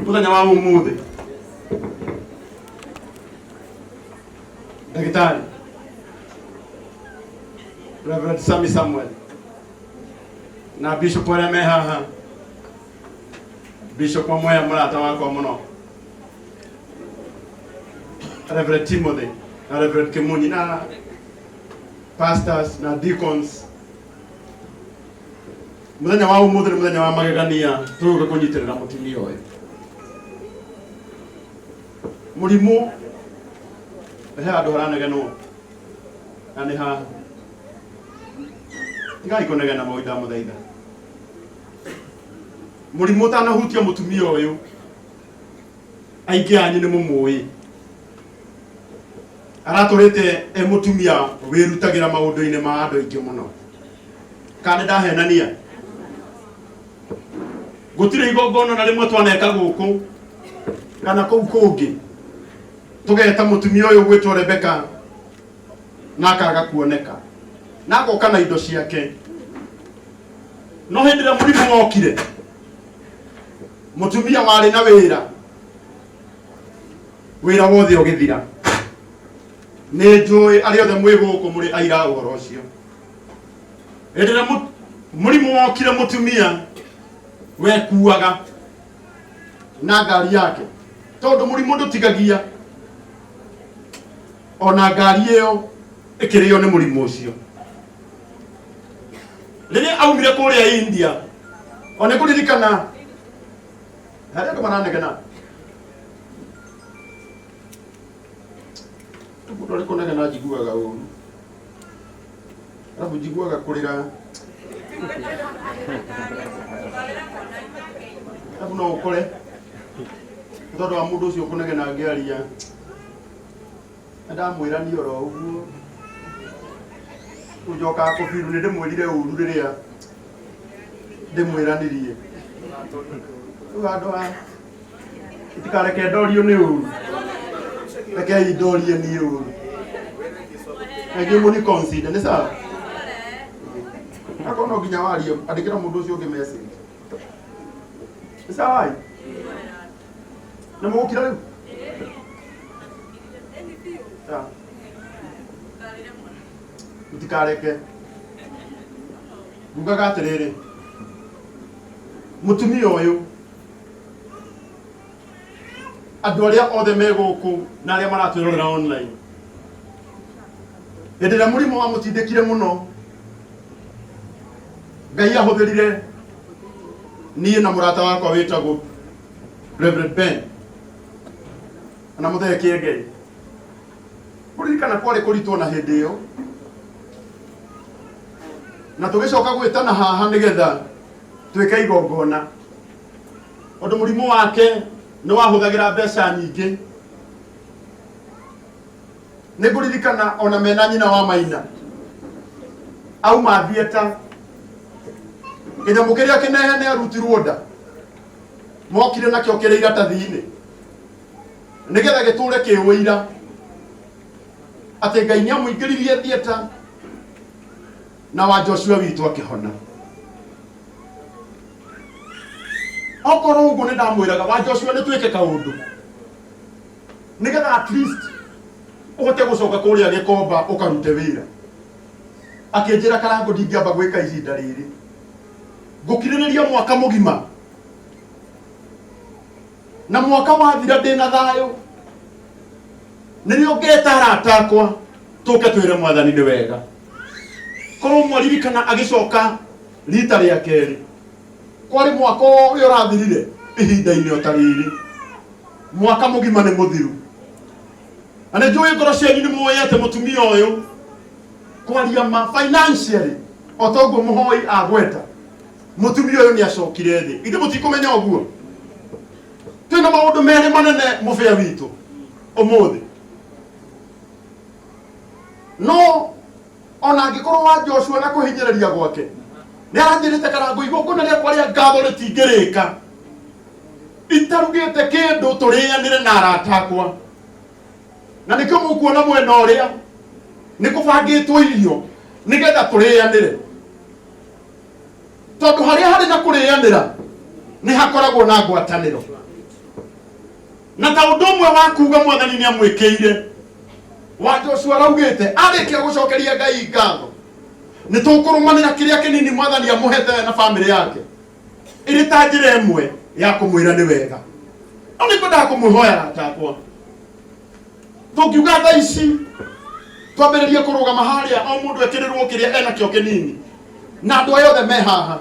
muthenya wa umuthi ndagitari Reverend Sami Samuel na Bishop Oreme haha, Bishop Mweya murata wakwa muno, Reverend Timothy na Reverend Kimunyi na pastors na deacons. Muthenya wa umuthi ni muthenya wa magegania, tuge kunyitirira mutumia uyu. Murimu he andu haranegenwo na ni ha ngai kunegena mawida muthaitha. Murimu tanahutia mutumia uyu aingi anyu ni mumui, araturite mutumia wirutagira maundu-ini ma andu aingi muno. Kana ndahenania gutire igongona na rimwe twaneka guku kana kuu kungi tugeta mutumia uyu gwitwo Rebeka na akaga kuoneka na agoka na indo ciake. No hindi ria murimu wokire mutumia wari na wira wothe ugithira. Ni njui ari othe mwi guku muri aira uhoro ucio. Hindi ria murimu wokire mutumia wekuaga na ngari yake, tondu murimu ndutigagia ona ngari iyo ikirio ni murimu ucio. Riria aumire kuria India ona kuririkana haria andu maranegena mundu ari kunegena njiguaga uru arabu njiguaga kurira arabu no ukore tondu wa mundu ucio kunegena ngiaria ndamwira ni oro uguo ujoka kubiru ni ndimwirire uru riria ndimwiranirie andu itikareke ndorio ni uru reke ndorie ni uru egi muni consider ni sawa akono ginya wario andikira mundu ucio ungi message ni sawa na mugukira riu itikareke ngugaga atiriri mutumia uyu andu aria othe me guku na aria maratwirorera online hindi ria murimu wa mutindikire muno ngai ahuthirire nie na murata wakwa witagwo Reverend Ben ana mutheke ngai kuririkana kwari kuritwo na hindi iyo na tugicoka gwitana haha nigetha twike igongona undu murimu wake ni wahuthagira mbeca nyingi. Ni kuririkana ona mena nyina wa Maina auma thieta kinyamu kiria kinehe ni arutirwo nda mokire nakio kiri iratathi-ini nigetha giture kiwira ati Ngai ni amuingiririe thieta na wa Joshua witu akihona. Okoro ugu ni ndamwiraga wa Joshua ni twike kaundu nigetha at least uhote gucoka kuria gikomba ukarute wira. Akinjira karango ndingiamba gwika ihinda riri ngukiririria mwaka mugima na mwaka wathira ndina thayo nirio ngeta arata akwa tuke twire mwathani ni wega. Korwo mwaririkana agicoka rita ria keri kwari mwaka uyu urathirire ihinda-ini otariri mwaka mugima ni muthiru. Ane njui ngoro cianyu ni muoyete mutumia uyu kwaria ma financially otoguo muhoi agweta mutumia uyu ni acokire thi. Ithe mutikumenya uguo twina maundu meri manene mubia witu umuthi no ona angikorwo wa Joshua na kuhinyiriria gwake ni aranjirite karango igongona ria kwaria ngatho ritingirika itarugite kindu turianire na arata akwa na nikio mukuona mwena uria ni kubangitwo irio nigetha turianire tondu haria hari na kurianira ni hakoragwo na ngwataniro na ta undu mwe wa kuga mwathani ni amwikire wa Joshua raugite arikia gucokeria Ngai ngatho ni tukurumanira kiria kinini mwathani amuhete na family yake iri ta njira imwe ya kumwira ni wega oni kwenda kumhoya atakwa tukiuga tha ici twambiririe kurugama haria o mundu ekirirwo kiria ena kio kinini na andu ayothe me haha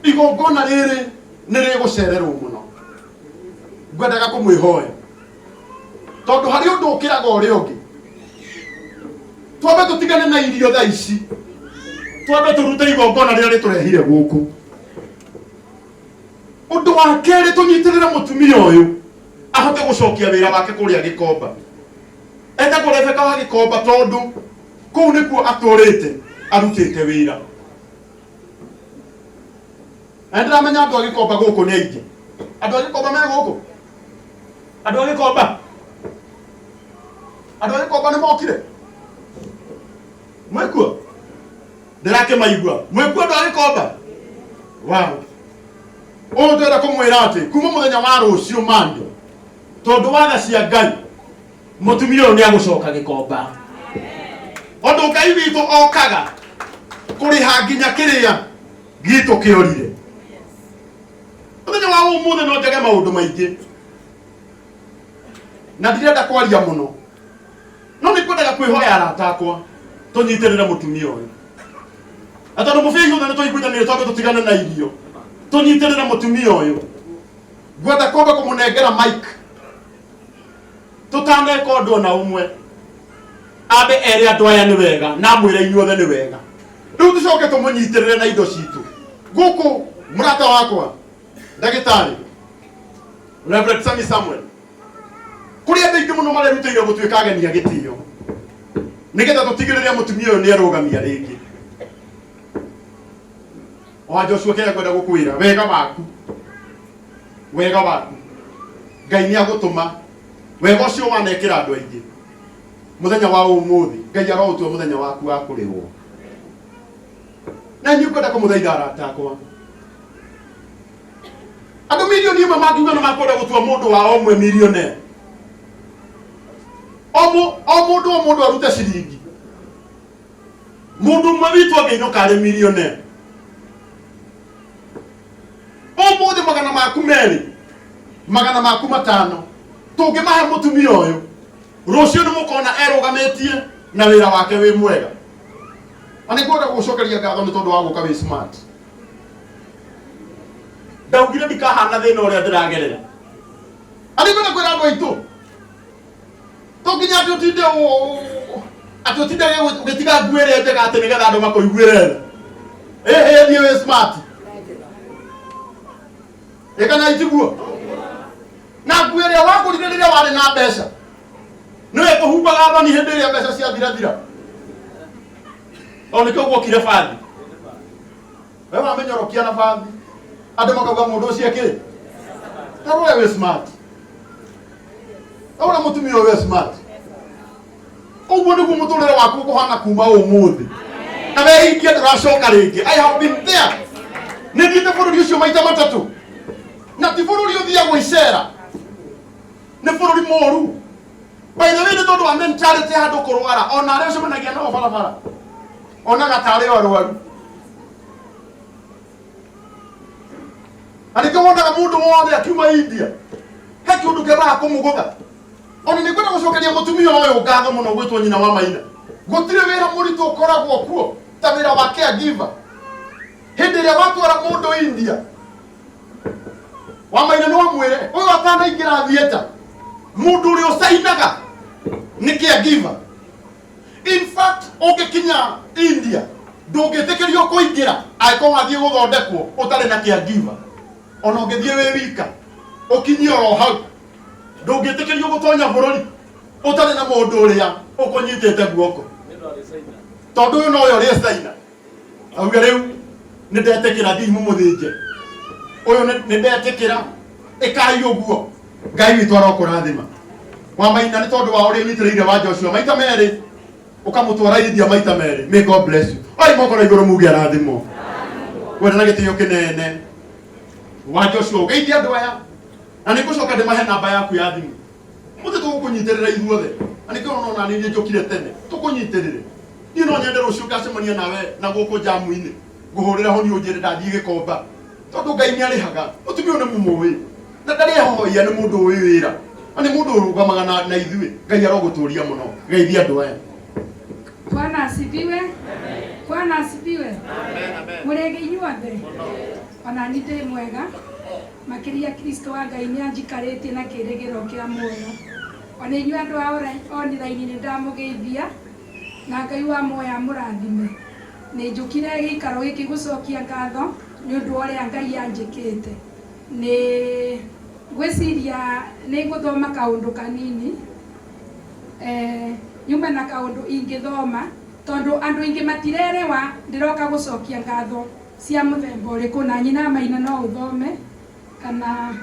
igongona riri ni rigucererwo muno ngwendaga kumwihoya tondu hari undu ukiraga uri ungi twambe tutigane na irio tha ici twambe turute igongona riria riturehire guku undu wa keri tunyitirire mutumia uyu ahote gucokia wira wake kuria Gikomba eta kurefeka wa Gikomba tondu kuu nikuo aturite arutite wira endera menya andu a Gikomba guku ni aingi andu a Gikomba me guku andu a Gikomba ni mokire mwekuo ndirake maigua mwekuo andu a Gikomba wow o ndera kumwira ati kuma muthenya wa rucio mande tondu watha cia Ngai mutumia uyu ni agucoka Gikomba ondu Ngai witu okaga kuriha nginya kiria gitu kiorire muthenya wa umuthi no njage maundu maingi na ndirenda kwaria muno no ni kwendaga kwihoya arata akwa tunyitirire mutumia uyu atondu mufii yothe ni tuiguithanire tondu tutigane na irio tunyitirire mutumia uyu gwenda kwamba kumunengera mic tutaneka undu na umwe abe ere andu aya ni wega na mwire inyuothe ni wega riu tucoke tumunyitirire na indo citu guku murata wakwa ndagitari Reverend Sami Samuel kuria andu aingi muno marerutire gutuika ageni a gitio nigetha tutigirire mutumia uyu ni arugamia ringi wa Joshua kaya kwenda gukwira wega waku Ngai ni agutuma wega ucio wanekira andu aingi muthenya wa umuthi Ngai arotua muthenya waku wa kurihwo na nyu kwenda kumuthaitha arata akwa andu milioni imwe mangiuga na makwenda gutua mundu wa omwe milione o mundu arute ciringi mundu mwe witu angeinuka ari milione umuthi magana maku meri magana maku matano tungimahe mutumia uyu rucio ni mukona erugamitie na wira wake wi mwega ani kwenda gucokeria ngatho ni tondu wa guka wi smart ndaugire ndikahana thina uria ndiragerera ani kwenda kwira andu aitu tunginya atutinde gutiga nguire njega ati nigetha andu makuiguire thie wi smart ekana itiguo na nguire wakurire riria wari na mbeca niwe kuhumbaga thoni hindi iria mbeca cia thira o nikio guokire bathi we wamenyorokia na bathi andu makauga mundu ucio akiri tarore wi smart ora mutumia wi smart uguo niguo muturire waku kuhana kuma umuthi na we ingia nduracoka ringi I have been there ni thiite bururi ucio maita matatu na ti bururi uthiagwo icera ni bururi moru by the way ni tondu wa mentality handu kurwara ona aria ucemanagia nao barabara ona gatari arwaru ani kawona mundu wothe akiuma India he kiundu keba kumugutha ona ni kwenda gucokeria mutumia uyu ngatho muno gwitwo nyina wa Maina gutire wira muritu ukoragwo kuo ta wira wa caregiver hindi iria watwara mundu India wa Maina no mwire uyu atana ingira thieta mundu uri usainaga ni caregiver in fact ungikinya India ndungitikirio kuingira aiko wathie guthondekwo utari na caregiver ona ungithie wi wika ukinyie oro hau ndungitikirio gutonya bururi utari na mundu uria ukunyitite guoko tondu uyu no yo ri saina auga riu ni ndetikira thimu muthinje uyu ni ndetikira ikai uguo Ngai witu arokurathima wa Maina ni tondu wa uri nyitiriire wa Joshua maita meri ukamutwara India maita meri. May God bless you. Oi moko na iguru mugi arathimo wena na gitio kinene wa Joshua ugeithia andu aya na nĩngũcoka ndĩmahe namba yaku ya thimũ mũthĩ tũgũkũnyitĩrĩra ithuothe na nĩkĩo ũrona nĩ niĩ njũkire tene tũkũnyitĩrĩre niĩ no nyende rũciũ ngacemania nawe na gũkũ jamu-inĩ ngũhũrĩra ho niĩ ũnjĩre ndathiĩ Gĩkomba tondũ Ngai nĩ arĩhaga mũtumia ũyũ nĩ mũmũĩ na ndarĩ ehohoia nĩ mũndũ ũĩ wĩra na nĩ mũndũ ũrũgamaga na ithuĩ Ngai arogũtũria mũno geithia andũ aya. Bwana asifiwe. Bwana asifiwe. Amen. Murege inyuothe ona nĩ ndĩ mwega makĩria Kristo wa Ngai nĩ anjikarĩtie na kĩrĩgĩro kĩa muoyo ona inyuĩ andũ a online nĩ ndamũgeithia na Ngai wa muoyo amũrathime. Nĩ njũkire gĩikaro gĩkĩ gũcokia ngatho nĩ ũndũ ũrĩa Ngai anjĩkĩte. Nĩ gwĩciria nĩ ngũthoma kaũndũ kanini nyuma na kaũndũ ingĩthoma tondũ andũ aingĩ matirerewa ndĩroka gũcokia ngatho cia mũthemba ũrĩkũ na nyina maina no ũthome kana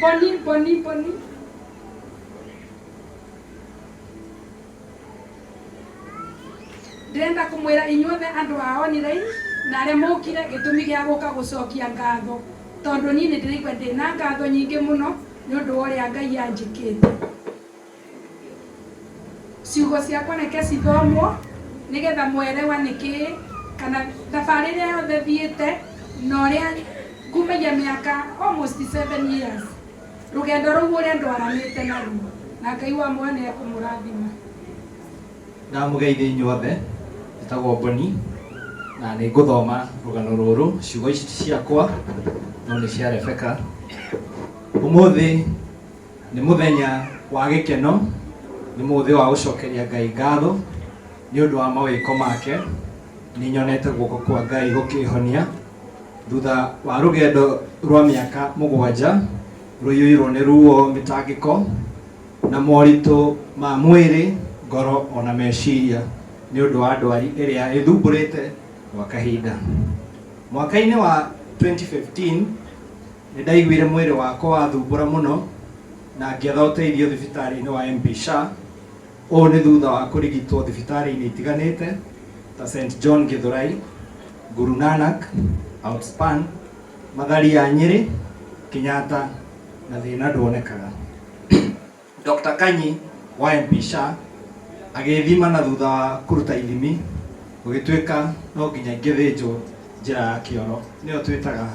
boni ndĩrenda kũmwĩra inyuothe andũ a online na arĩa mũkire gĩtũmi gĩa gũka gũcokia ngatho tondũ niĩ nĩ ndĩraigua ndĩna ngatho nyingĩ mũno nĩ ũndũ ũrĩa Ngai anjĩkĩte. Ciugo ciakwa reke cithomwo nĩgetha mwerewa nĩkĩ kana thabarĩ ĩrĩa yothe thiĩte na ũrĩa ngumagia mĩaka almost 7 years rũgendo rũu ũrĩa ndwaranĩte naruo na Ngai wa muoyo nĩ ekũmũrathima. Ndamũgeithia inyuothe njĩtagwo Boni na nĩ ngũthoma rũgano rũrũ ciugo ici ciakwa no nĩ cia Rebeka. Ũmũthĩ nĩ mũthenya wa gĩkeno nĩ mũthĩ wa gũcokeria Ngai ngatho nĩ ũndũ wa mawĩko make. Nĩ nyonete guoko kwa Ngai gũkĩhonia thutha wa rũgendo rwa mĩaka 7 rũiyũirwo nĩ ruo, mĩtangĩko na moritũ ma mwĩrĩ, ngoro ona meciria nĩ ũndũ wa ndwari ĩrĩa ĩthumbũrĩte gwa kahinda. Mwaka-inĩ wa 2015 nĩ ndaiguire mwĩrĩ wakwa wathumbũra mũno na ngĩetha ũteithio thibitarĩ-inĩ wa MP SHA. Ũũ nĩ thutha wa kũrigitwo thibitarĩ-inĩ itiganĩte ta St John Githurai, Guru Nanak, Outspan, Mathari ya Nyĩrĩ, Kenyatta na thĩna nduonekaga. Dr. Kanyi wa MP SHA agĩthima na thutha wa kũruta ithimi gũgĩtuĩka no nginya ingĩthĩnjwo njĩra ya kĩoro nĩyo twĩtaga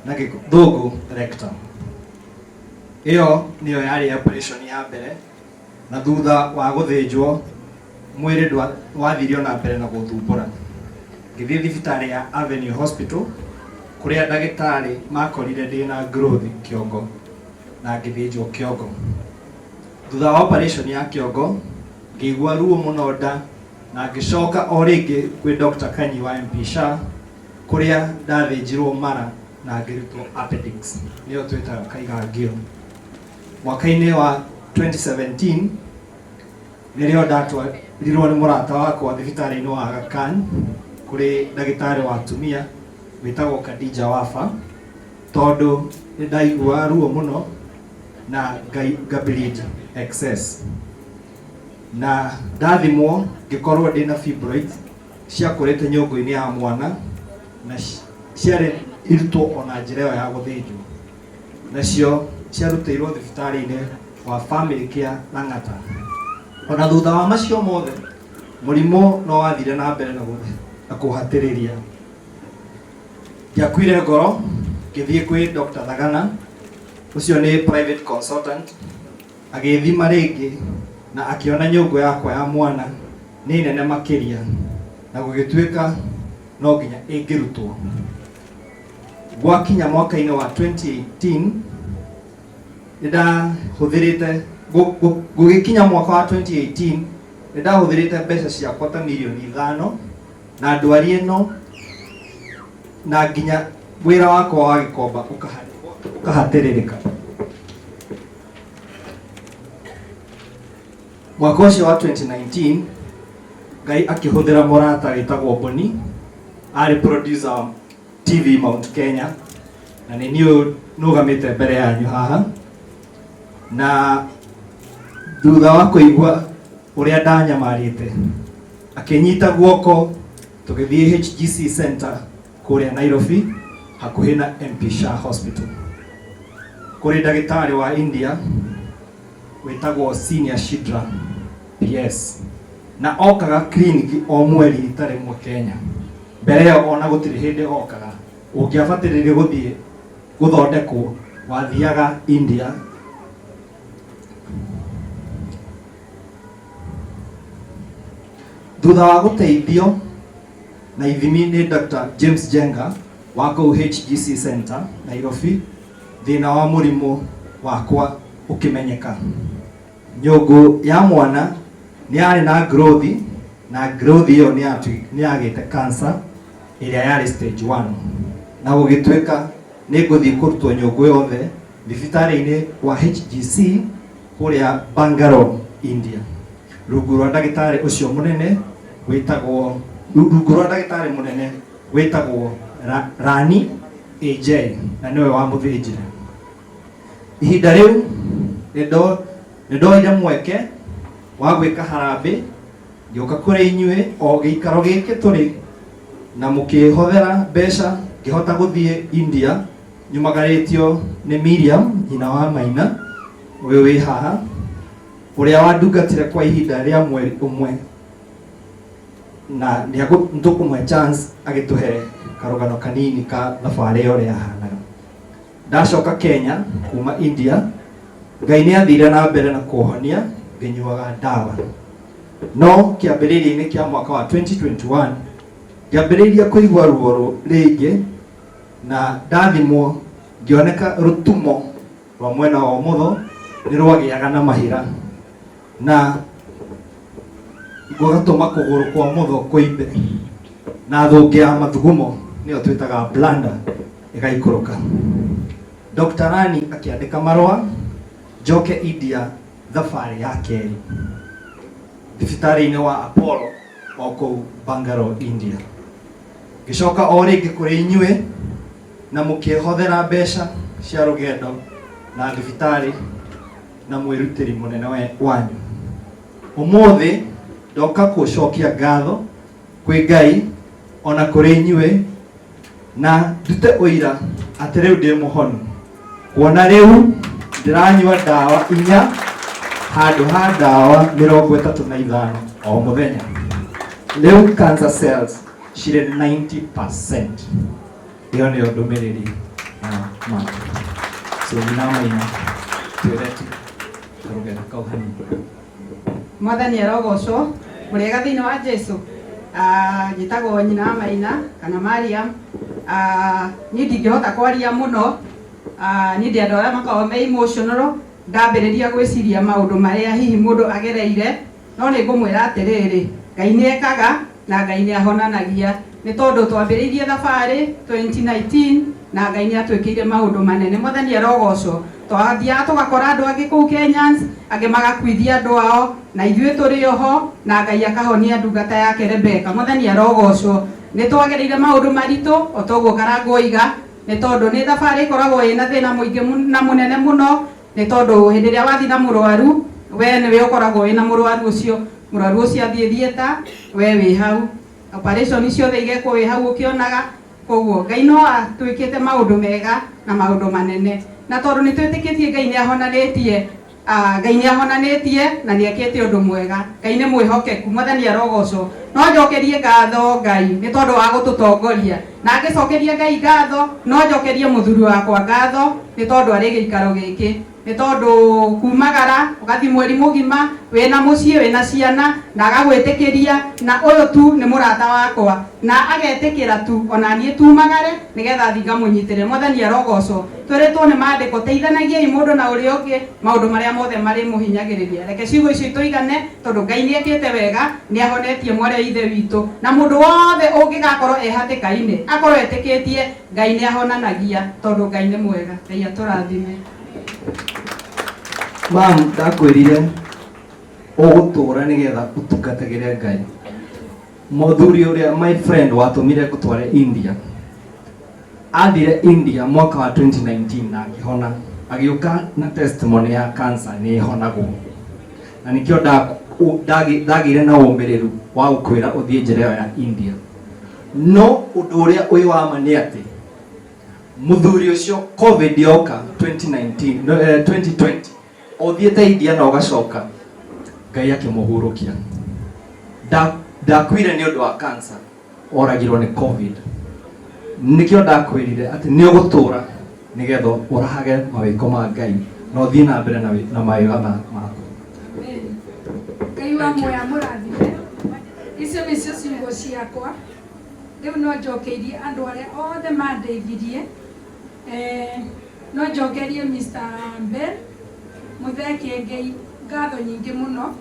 na gĩthũngũ rectum. Ĩyo nĩyo yarĩ operation ya mbere na thutha wa gũthĩnjwo mwĩrĩ wathirio na mbere na gũthumbũra. Ngĩthiĩ thibitarĩ ya Avenue Hospital kũrĩa ndagĩtarĩ makorire ndĩna growth kĩongo na ngĩthĩnjwo kĩongo. Thutha wa operation ya kĩongo ngĩigua ruo mũno nda na ngĩcoka o rĩngĩ kwĩ Dr. Kanyi wa MP SHA kũrĩa ndathĩnjirwo mara na ngĩrutwo appendix nĩyo twĩtaga kaigangio. Mwaka-inĩ wa 2017 nĩrĩo ndatwarirwo nĩ mũrata wakwa thibitarĩ-inĩ wa Aga Khan kũrĩ ndagĩtarĩ wa atumia wĩtagwo Khadija Wafa tondũ nĩ ndaigua ruo mũno na ngambĩrĩria excess na ndathimwo ngĩkorwo ndĩna fibroid ciakũrĩte nyũngũ-inĩ ya mwana na ciarĩ irutwo ona njĩra ĩyo ya gũthĩnjwo. Nacio ciarutĩirwo thibitarĩ-inĩ wa Family Care Lang'ata. Ona thutha wa macio mothe mũrimũ no wathire na mbere na kũhatĩrĩria. Ndiakuire ngoro ngĩthiĩ kwĩ Dr. Thagana, ũcio nĩ private consultant, agĩthima rĩngĩ na akiona nyũngũ yakwa ya mwana nĩ nene makĩria na gũgĩtuĩka no nginya ĩngĩrutwo. Gwakinya mwaka-inĩ wa 2018 nĩndahũthĩrĩte gũgĩkinya mwaka wa 2018 nĩndahũthĩrĩte mbeca ciakwa ta mirioni 5 na ndwari ĩno na nginya wĩra wakwa wa Gĩkomba ũkahatĩrĩrĩka. Mwaka ũcio wa 2019 Ngai akĩhũthĩra mũrata wĩtagwo Boni, arĩ producer wa TV Mount Kenya na nĩ niĩ nũgamĩte mbere yanyu haha, na thutha wa kũigua ũrĩa ndanyamarĩte akĩnyita guoko tũgĩthiĩ HGC Center kũrĩa Nairobi hakuhĩ na MP SHA Hospital. kuri ndagĩtarĩ wa India wĩtagwo Senior Shidra PS, na okaga clinic o mweri rita rĩmwe Kenya. Mbere ĩyo ona gũtirĩ hĩndĩ okaga. Ũngĩabatĩrĩire gũthiĩ gũthondekwo wathiaga India. Thutha wa gũteithio na ithimi nĩ Dr. James Jenga wa kũu HGC Center Nairobi, thĩna wa mũrimũ wakwa ũkĩmenyeka. Nyũngũ ya mwana nĩ yarĩ na growth, na growth ĩyo nĩ yagĩte cancer ĩrĩa yarĩ stage 1, na gũgĩtuĩka nĩ ngũthiĩ kũrutwo nyũngũ yothe thibitarĩ-inĩ wa HGC kũrĩa Bangalore, India. Rungu rwa ndagĩtarĩ ũcio mũnene wĩtagwo Rani AJ, na nĩwe wamũthĩnjire. Ihinda rĩu nĩndoire mweke wa gwĩka harambĩ, ngĩũka kũrĩ inyuĩ o gĩikaro gĩkĩ tũrĩ, na mũkĩhothera mbeca ngĩhota gũthiĩ India, nyumagarĩtio nĩ Miriam nyina wa Maina ũyũ wĩ haha, ũrĩa wandungatire kwa ihinda rĩa mweri ũmwe, na nĩtũkũmũhe chance agĩtũhe karũgano kanini ka thabarĩ ĩyo ũrĩa yahanaga. Ndacoka Kenya kuma India, Ngai nĩathire na mbere na kũhonia ngĩnyuaga ndawa, no kĩambĩrĩria-inĩ kĩa mwaka wa 2021 ngĩambĩrĩria kũigua ruo rĩngĩ, na ndathimwo ngĩoneka rũtumo rwa mwena wa ũmotho nĩ rwagĩaga na mahira, na gũgatũma kũgũrũ kwa ũmotho kũimbe, na thũngĩ ya mathugumo nĩyo twĩtaga bladder ĩgaikũrũka. Dr. Rani akĩandĩka marũa njoke India thabarĩ ya kerĩ thibitarĩ-inĩ wa Apollo o kũu Bangalore, India. Ngĩcoka o rĩngĩ kũrĩ inyuĩ na mũkĩhothera mbeca cia rũgendo na thibitarĩ na mwĩrutĩri mũnene wanyu. Ũmũthĩ ndoka gũcokia ngatho kwĩ Ngai ona kũrĩ inyuĩ, na ndute ũira atĩ rĩu ndĩ mũhonu, kuona rĩu ndĩranyua ndawa 4 handũ ha ndawa 35 o mũthenya. Rĩu cancer cells cirĩ 90%. Hiyo ndio ndũmĩrĩri ma so nyina Maina twĩretu karũgendo kau hanini. Mwathani arogocwo, mũrĩega thĩinĩ wa Jesũ. Njĩtagwo nyina Maina kana Mariam. Niĩ ndingĩhota kwaria mũno, niĩ ndĩ andũ arĩa makoragwo me emotional, ndambĩrĩria gwĩciria maũndũ marĩa hihi mũndũ agereire, no nĩ ngũmwĩra atĩrĩrĩ, Ngai nĩ ekaga na Ngai nĩ ahonanagia. Nĩ tondũ twambĩrĩirie thabarĩ 2019 na Ngai nĩ atwĩkĩire maũndũ manene. Mwathani arogocwo. Twathiaga tũgakora andũ angĩ kũu Kenyans, angĩ magakuithia andũ ao, na ithuĩ tũrĩ oho, na Ngai akahonia ndungata yake Rebeka. Mwathani arogocwo. Nĩ twagereire maũndũ maritũ o toguo Karangũ oiga, nĩ tondũ nĩ thabarĩ ĩkoragwo ĩna thĩna mũingĩ na mũnene mũno, nĩ tondũ hĩndĩ ĩrĩa wathiĩ na mũrwaru, we nĩwe ũkoragwo wĩna mũrwaru ũcio, mũrwaru ũcio athiĩ thieta, we wĩ hau, operation ciothe igekwo wĩ hau ũkĩonaga. Koguo Ngai no atwĩkĩte maũndũ mega na maũndũ manene, na tondũ nĩ twĩtĩkĩtie Ngai nĩ ahonanĩtie, Ngai nĩ ahonanĩtie na nĩ ekĩte ũndũ mwega. Ngai nĩ mwĩhokeku. Mwathani arogocwo. No njokerie ngatho Ngai nĩ tondũ wa gũtũtongoria, na ngĩcokeria Ngai ngatho, no njokerie mũthuri wakwa ngatho nĩ tondũ arĩ gĩikaro gĩkĩ, nĩ tondũ kumagara ũgathi mweri mũgima wĩna mũciĩ wĩna ciana na agagwĩtĩkĩria, na ũyũ tu nĩ mũrata wakwa na agetĩkĩra tu ona niĩ tumagare nĩgetha thiĩ ngamũnyitĩre. Mwathani arogocwo. Twĩrĩtwo nĩ maandĩko, teithanagiai mũndũ na ũrĩa ũngĩ maũndũ marĩa mothe marĩ mũhinyagĩrĩria. Reke ciugo icio tũigane tondũ Ngai nĩ ekĩte wega, nĩ ahonetie mwarĩ ithe witũ, na mũndũ wothe ũngĩgakorwo ehatĩka-inĩ akorwo etĩkĩtie Ngai nĩ ahonanagia tondũ Ngai nĩ mwega. Ngai atũrathime. Mam, ndakwĩrire ũgũtũra nĩgetha ũtungatagĩre Ngai. Mũthuri ũrĩa my friend watũmire ngũtware India, athire India mwaka wa 2019 na akĩhona, agĩũka na testimony ya cancer nĩ honagwo, na nĩkĩo ndagĩire na ũmĩrĩru wa gũkwĩra ũthiĩ njĩra ĩyo ya India. No ũndũ ũrĩa ũyũ wa ma nĩ atĩ muthuri ucio covid yoka 2020 othiete India na ugacoka Ngai akimuhurukia ndakwire ni undu wa cancer oragirwo ni covid nikio ndakwirire ati ni ugutura nigetho urahage mawiko ma Ngai no thie na mbere na mawega maku. Ngai wa moya murathime icio nicio ciugo ciakwa riu no njokeirie andu aria othe mandeithirie no njokerie Mr. Mbel mutheke Ngai ngatho nyingi muno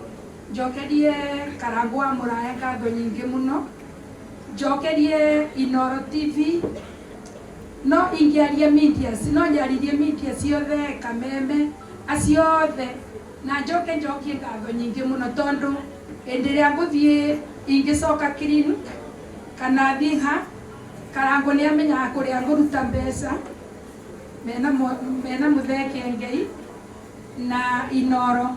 njokerie Karangwa Muraya ngatho nyingi muno njokerie Inoro TV no ingiaria media no njaririe media ciothe Kameme aciothe na njokie ngatho nyingi muno tondu hindi ria nguthie ingicoka clean kana thiha Karangwa ni amenyaga kuria nguruta mbeca mena mutheke Ngai na Inoro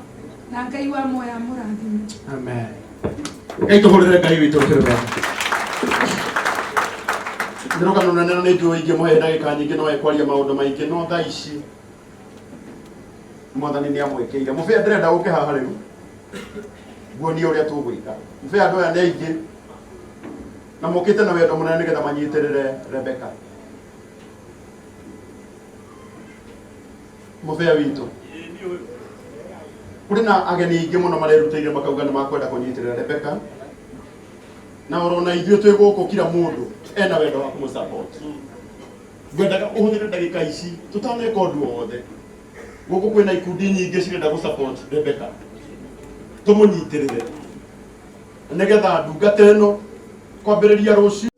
na Ngai wa moya murathime. Amen. Ngai tuhurire Ngai witu kirwa. Ndiroka no nene ni ndio ingi muhe ndagika nyingi no ekwaria maundu maingi no thaa ici mwathani ni amwekeire mubia ndirenda guke haha riu guonie uria tugwika mubia andu aya ni aingi na mukite na wendo munene nigetha manyitirire Rebeka mubia witu kuri na ageni ingi muno marerutire makauga ni makwenda kunyitirira Rebeka na urona ithuĩ twĩ gũkũ kila mundu ena wendo wa kumusupport ngwendaga ũhũthĩre ndagĩka ici tũtaneka ũndũ wothe gũkũ kwĩna ikundi nyingĩ cirenda gũsupport Rebeka tũmũnyitĩrĩre nĩgetha ndungata ĩno kwambĩrĩria rũciũ